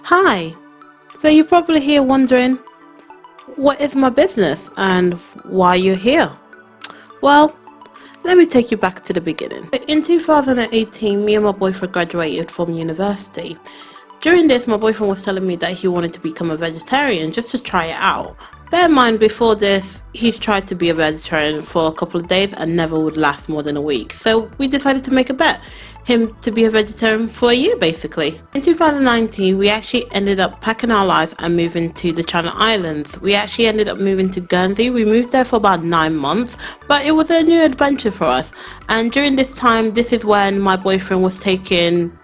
Hi! So you're probably here wondering, what is my business and why you're here? Well, let me take you back to the beginning. In 2018, me and my boyfriend graduated from university. During this, my boyfriend was telling me that he wanted to become a vegetarian just to try it out. Bear in mind, before this, he's tried to be a vegetarian for a couple of days and never would last more than a week. So we decided to make a bet, him to be a vegetarian for a year basically. In 2019, we actually ended up packing our lives and moving to the Channel Islands. We actually ended up moving to Guernsey. We moved there for about 9 months, but it was a new adventure for us. And during this time, this is when my boyfriend was taking,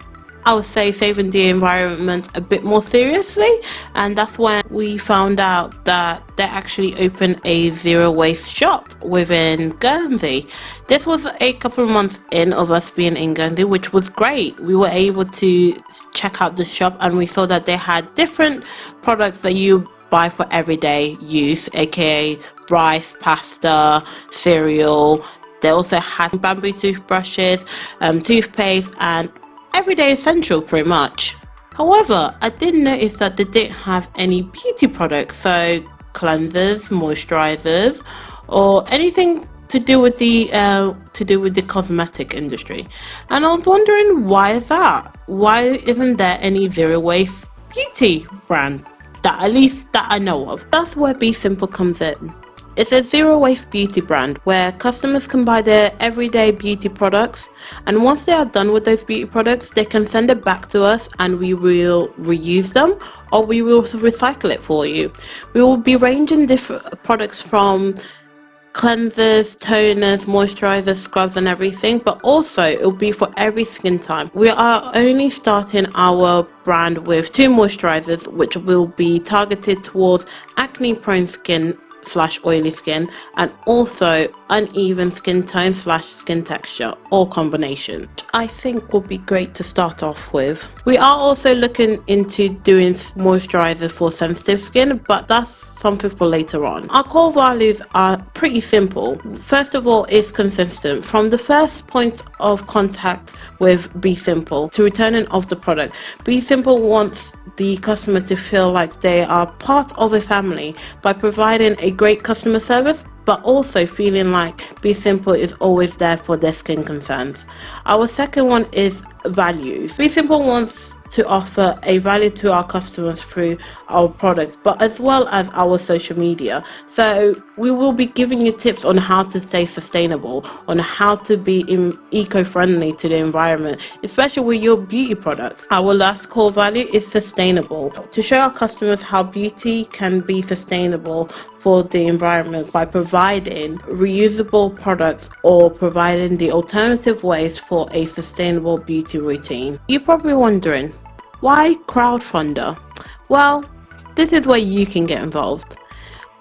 I would say, saving the environment a bit more seriously, and that's when we found out that they actually opened a zero waste shop within Guernsey. This was a couple of months in of us being in Guernsey, which was great. We were able to check out the shop and we saw that they had different products that you buy for everyday use, aka rice, pasta, cereal. They also had bamboo toothbrushes, toothpaste, and everyday essential pretty much. However, I did notice that they didn't have any beauty products, so cleansers, moisturizers, or anything to do with the cosmetic industry. And I was wondering, why is that? Why isn't there any zero waste beauty brand that, at least that I know of? That's where Bea Simple comes in. It's a zero waste beauty brand where customers can buy their everyday beauty products, and once they are done with those beauty products, they can send it back to us and we will reuse them or we will recycle it for you. We will be ranging different products from cleansers, toners, moisturizers, scrubs and everything, but also it will be for every skin type. We are only starting our brand with 2 moisturizers which will be targeted towards acne prone skin / oily skin, and also uneven skin tone / skin texture, or combination. I think would be great to start off with. We are also looking into doing moisturizers for sensitive skin, but that's something for later on. Our core values are pretty simple. First of all, it's consistent. From the first point of contact with Bea Simple to returning of the product, Bea Simple wants the customer to feel like they are part of a family by providing a great customer service, but also feeling like Bea Simple is always there for their skin concerns. Our second one is values. Bea Simple wants to offer a value to our customers through our products, but as well as our social media. So we will be giving you tips on how to stay sustainable, on how to be eco-friendly to the environment, especially with your beauty products. Our last core value is sustainable, to show our customers how beauty can be sustainable for the environment by providing reusable products or providing the alternative ways for a sustainable beauty routine. You're probably wondering, why Crowdfunder? Well, this is where you can get involved.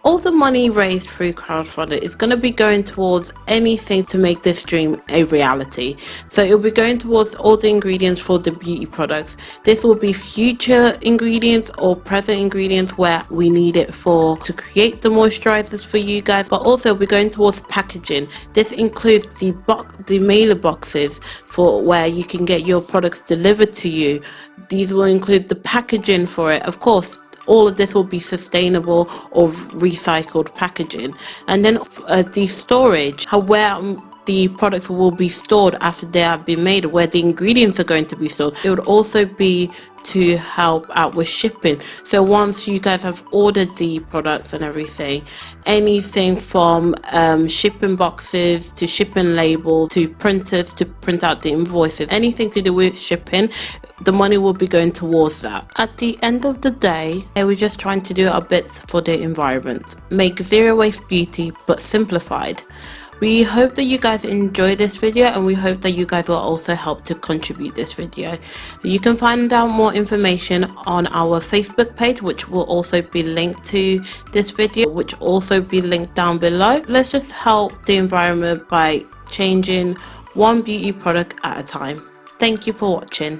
All the money raised through Crowdfunder is going to be going towards anything to make this dream a reality. So it will be going towards all the ingredients for the beauty products. This will be future ingredients or present ingredients where we need it for to create the moisturizers for you guys, but also we're going towards packaging. This includes the mailer boxes for where you can get your products delivered to you. These will include the packaging for it. Of course, all of this will be sustainable or recycled packaging. And then the storage, where the products will be stored after they have been made, where the ingredients are going to be stored. It would also be to help out with shipping. So once you guys have ordered the products and everything, anything from shipping boxes to shipping labels to printers to print out the invoices, anything to do with shipping, the money will be going towards that. At the end of the day, we're just trying to do our bits for the environment. Make zero waste beauty, but simplified. We hope that you guys enjoy this video, and we hope that you guys will also help to contribute this video. You can find out more information on our Facebook page, which will also be linked to this video, which will also be linked down below. Let's just help the environment by changing one beauty product at a time. Thank you for watching.